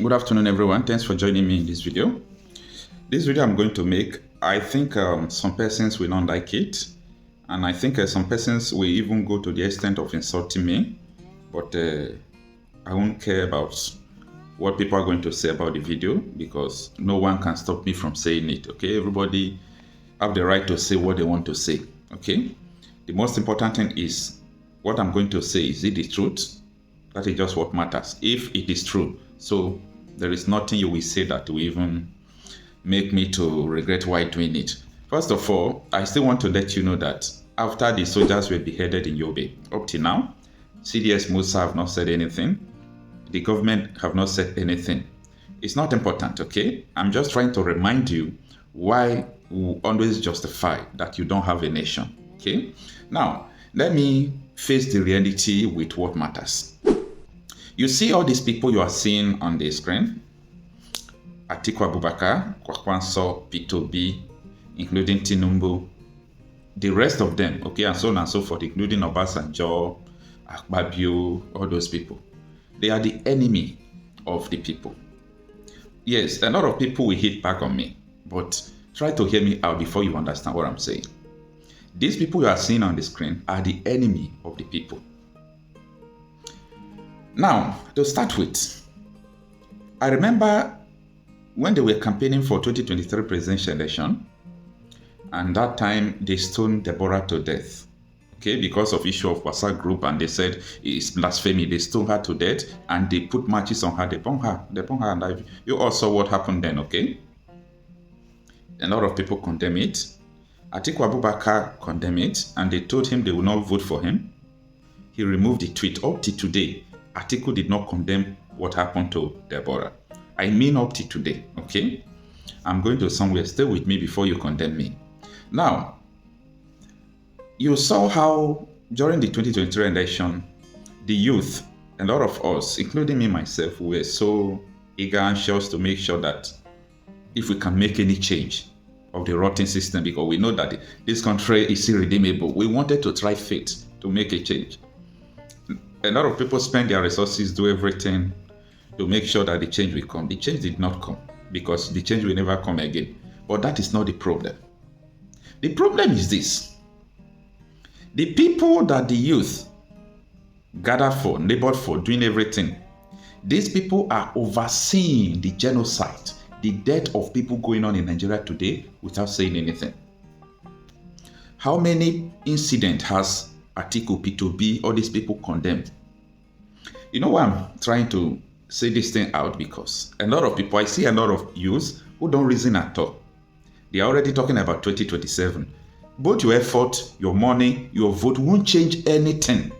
Good afternoon, everyone. Thanks for joining me in this video. This video I'm going to make, I think some persons will not like it. And I think some persons will even go to the extent of insulting me. But I won't care about what people are going to say about the video because no one can stop me from saying it, okay? Everybody have the right to say what they want to say, okay? The most important thing is what I'm going to say. Is it the truth? That is just what matters. If it is true, so there is nothing you will say that will even make me to regret why doing it. First of all, I still want to let you know that after the soldiers were beheaded in Yobe, up till now, CDS Musa have not said anything. The government have not said anything. It's not important, okay? I'm just trying to remind you why we always justify that you don't have a nation, okay? Now, let me face the reality with what matters. You see all these people you are seeing on the screen? Atiku Abubakar, Kwakwanso, P2B, including Tinubu, the rest of them, okay, and so on and so forth, including Obasanjo, Akpabio, all those people. They are the enemy of the people. Yes, a lot of people will hit back on me, but try to hear me out before you understand what I'm saying. These people you are seeing on the screen are the enemy of the people. Now, to start with, I remember when they were campaigning for 2023 presidential election, and that time they stoned Deborah to death, okay, because of issue of WhatsApp group, and they said it's blasphemy. They stoned her to death, and they put matches on her. They burned her, and you all saw what happened then, okay? A lot of people condemn it. Atiku Abubakar condemned it, and they told him they will not vote for him. He removed the tweet. Up to today, Atiku did not condemn what happened to Deborah. I mean up to today, okay? I'm going to somewhere. Stay with me before you condemn me. Now, you saw how during the 2023 election, the youth, a lot of us, including me myself, were so eager and anxious to make sure that if we can make any change of the rotten system, because we know that this country is irredeemable. We wanted to try fate to make a change. A lot of people spend their resources, do everything to make sure that the change will come. The change did not come because the change will never come again. But that is not the problem. The problem is this. The people that the youth gathered for, labored for, doing everything, these people are overseeing the genocide, the death of people going on in Nigeria today without saying anything. How many incidents has Atiku, P2B, all these people condemned? You know why I'm trying to say this thing out? Because a lot of people, I see a lot of youths who don't reason at all. They are already talking about 2027. Both your effort, your money, your vote won't change anything.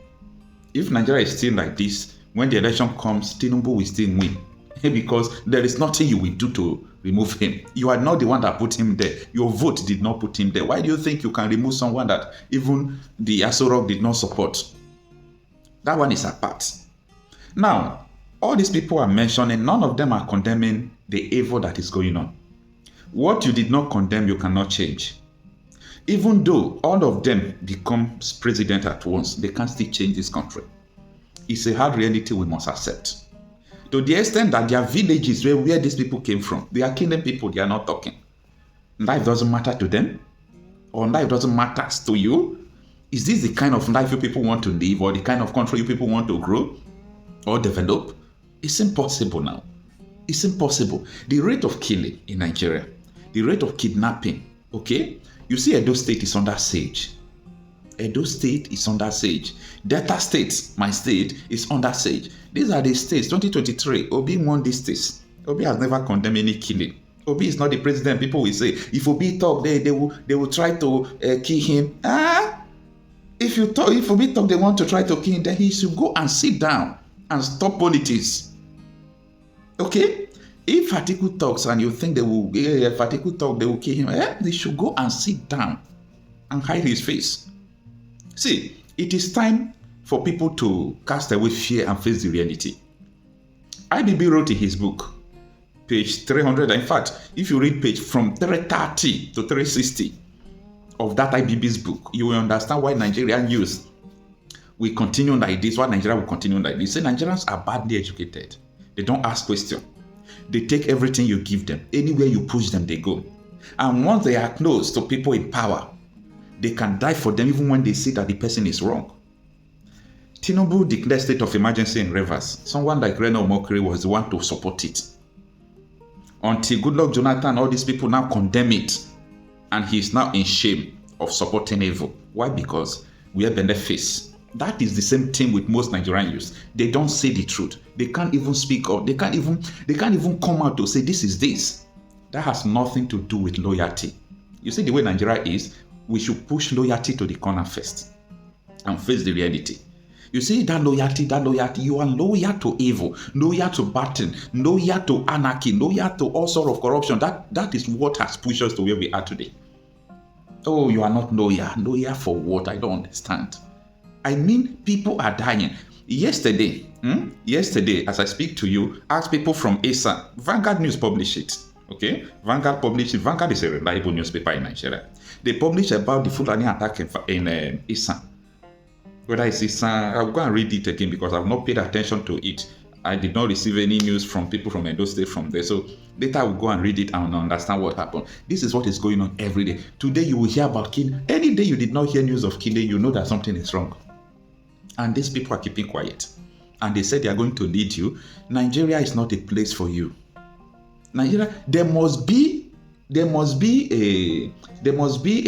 If Nigeria is still like this, when the election comes, Tinubu will still win. Because there is nothing you will do to remove him. You are not the one that put him there. Your vote did not put him there. Why do you think you can remove someone that even the Asorok did not support? That one is apart. Now, all these people are mentioning, none of them are condemning the evil that is going on. What you did not condemn, you cannot change. Even though all of them become president at once, they can still change this country. It's a hard reality we must accept. To the extent that their villages where these people came from, they are killing people, they are not talking. Life doesn't matter to them? Or life doesn't matter to you? Is this the kind of life you people want to live, or the kind of country you people want to grow or develop? It's impossible now. It's impossible. The rate of killing in Nigeria, the rate of kidnapping, okay? You see Edo State is under siege. Edo State is under siege. Delta State, my state, is under siege. These are the states. 2023, Obi won these states. Obi has never condemned any killing. Obi is not the president. People will say, if Obi talk, they will try to kill him. If Obi talk, they want to try to kill him, then he should go and sit down and stop politics. Okay? If Atiku talks and you think they will kill him, they should go and sit down and hide his face. See, it is time for people to cast away fear and face the reality. IBB wrote in his book, page 300, in fact, if you read page from 330 to 360 of that IBB's book, you will understand why Nigerian youth will continue like this, why Nigeria will continue like this. Say Nigerians are badly educated. They don't ask questions. They take everything you give them. Anywhere you push them, they go. And once they are close to people in power, they can die for them even when they see that the person is wrong. Tinubu declared state of emergency in Rivers. Someone like Reno Mokri was the one to support it. Until Goodluck Jonathan, all these people now condemn it. And he's now in shame of supporting evil. Why? Because we are benefits. That is the same thing with most Nigerian youths. They don't say the truth. They can't even speak up. They can't even come out to say this is this. That has nothing to do with loyalty. You see the way Nigeria is, we should push loyalty to the corner first and face the reality. You see that loyalty, you are loyal to evil, loyal to battle, loyal to anarchy, loyal to all sort of corruption. That is what has pushed us to where we are today. Oh, you are not loyal. Loyal for what? I don't understand. I mean, people are dying. Yesterday, as I speak to you, ask people from ESA. Vanguard News published it. Okay? Vanguard published it. Vanguard is a reliable newspaper in Nigeria. They published about the Fulani attack in ESA. Whether it's ESA, I'll go and read it again because I've not paid attention to it. I did not receive any news from people from Edo State from there. So later I will go and read it and understand what happened. This is what is going on every day. Today you will hear about killing. Any day you did not hear news of killing, you know that something is wrong. And these people are keeping quiet. And they said they are going to lead you. Nigeria is not a place for you. Nigeria, there must be a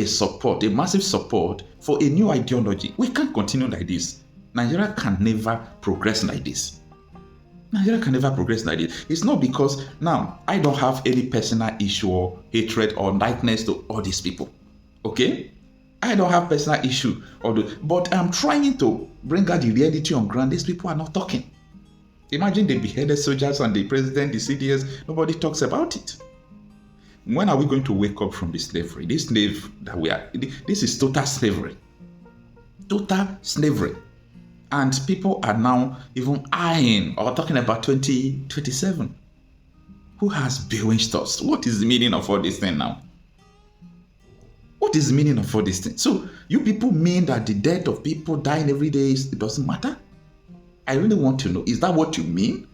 support, a massive support for a new ideology. We can't continue like this. Nigeria can never progress like this. Nigeria can never progress like this. It's not because now I don't have any personal issue or hatred or likeness to all these people. Okay? I don't have personal issue, but I'm trying to bring out the reality on ground. These people are not talking. Imagine the beheaded soldiers and the president, the CDS, nobody talks about it. When are we going to wake up from this slavery? This slave that we are, this is total slavery. Total slavery. And people are now even eyeing or talking about 2027. Who has bewitched us? What is the meaning of all this thing now? What is the meaning of all this thing? So you people mean that the death of people dying every day, it doesn't matter? I really want to know, is that what you mean?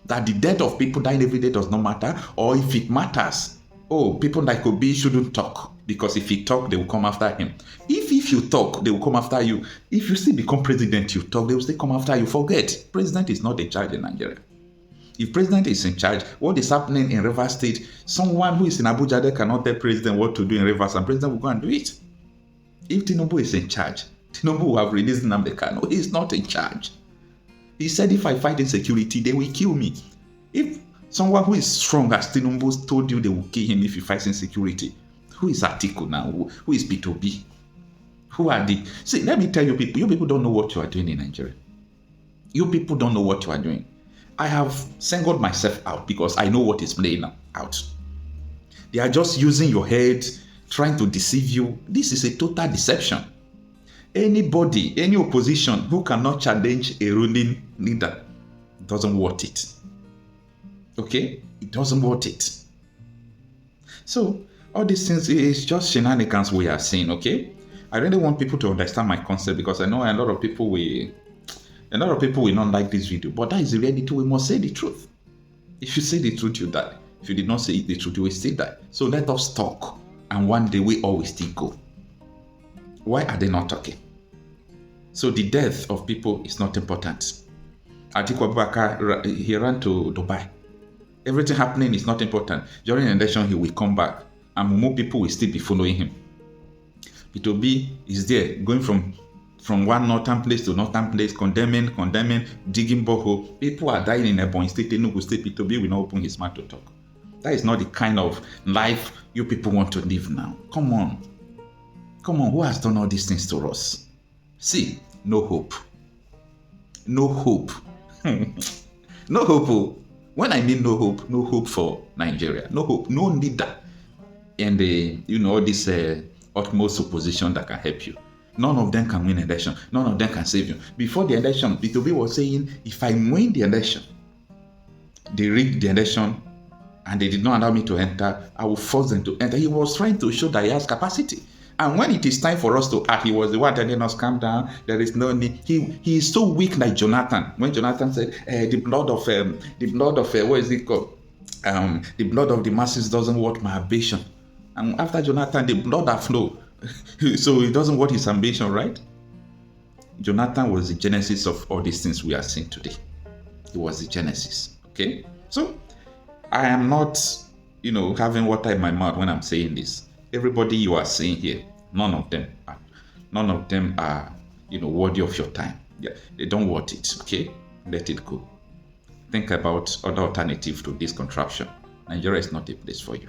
That the death of people dying every day does not matter? Or if it matters, people like Obi shouldn't talk, because if he talk, they will come after him. If you talk, they will come after you. If you still become president, you talk, they will still come after you. Forget, president is not in charge in Nigeria. If president is in charge, what is happening in Rivers State, someone who is in Abuja, they cannot tell president what to do in Rivers, and president will go and do it. If Tinubu is in charge, Tinubu will have released Nnamdi Kanu. He is not in charge. He said, if I fight insecurity, they will kill me. If someone who is strong as Tinubu told you they will kill him if he fights insecurity, who is Atiku now? Who is P2B? Who are the... See, let me tell you people don't know what you are doing in Nigeria. You people don't know what you are doing. I have singled myself out because I know what is playing out. They are just using your head, trying to deceive you. This is a total deception. Anybody, any opposition who cannot challenge a ruling leader doesn't want it. Okay? It doesn't want it. So, all these things is just shenanigans we are seeing, okay? I really want people to understand my concept because I know a lot of people will not like this video, but that is the reality. We must say the truth. If you say the truth, you die. If you did not say the truth, you will still die. So let us talk, and one day we always still go. Why are they not talking? So the death of people is not important. Atiku Abubakar, he ran to Dubai. Everything happening is not important. During the election, he will come back, and more people will still be following him. P2B is there, going from one northern place to northern place, condemning, digging borehole. People are dying in Ebonyi State, Enugu State. P2B will not open his mouth to talk. That is not the kind of life you people want to live now. Come on, who has done all these things to us? See, no hope. No hope. No hope. When I mean no hope for Nigeria. No hope, no leader. And all this utmost opposition that can help you. None of them can win election. None of them can save you. Before the election, P2B was saying, if I win the election, they rigged the election and they did not allow me to enter, I will force them to enter. He was trying to show that he has capacity. And when it is time for us to act, he was the one telling us, calm down, there is no need. He is so weak like Jonathan. When Jonathan said, the blood of what is it called? The blood of the masses doesn't worth my ambition. And after Jonathan, the blood that flowed. So it doesn't worth his ambition, right? Jonathan was the genesis of all these things we are seeing today. It was the genesis. Okay? So I am not, having water in my mouth when I'm saying this. Everybody you are seeing here, none of them are, worthy of your time. Yeah, they don't want it. Okay? Let it go. Think about other alternatives to this contraption. Nigeria is not a place for you.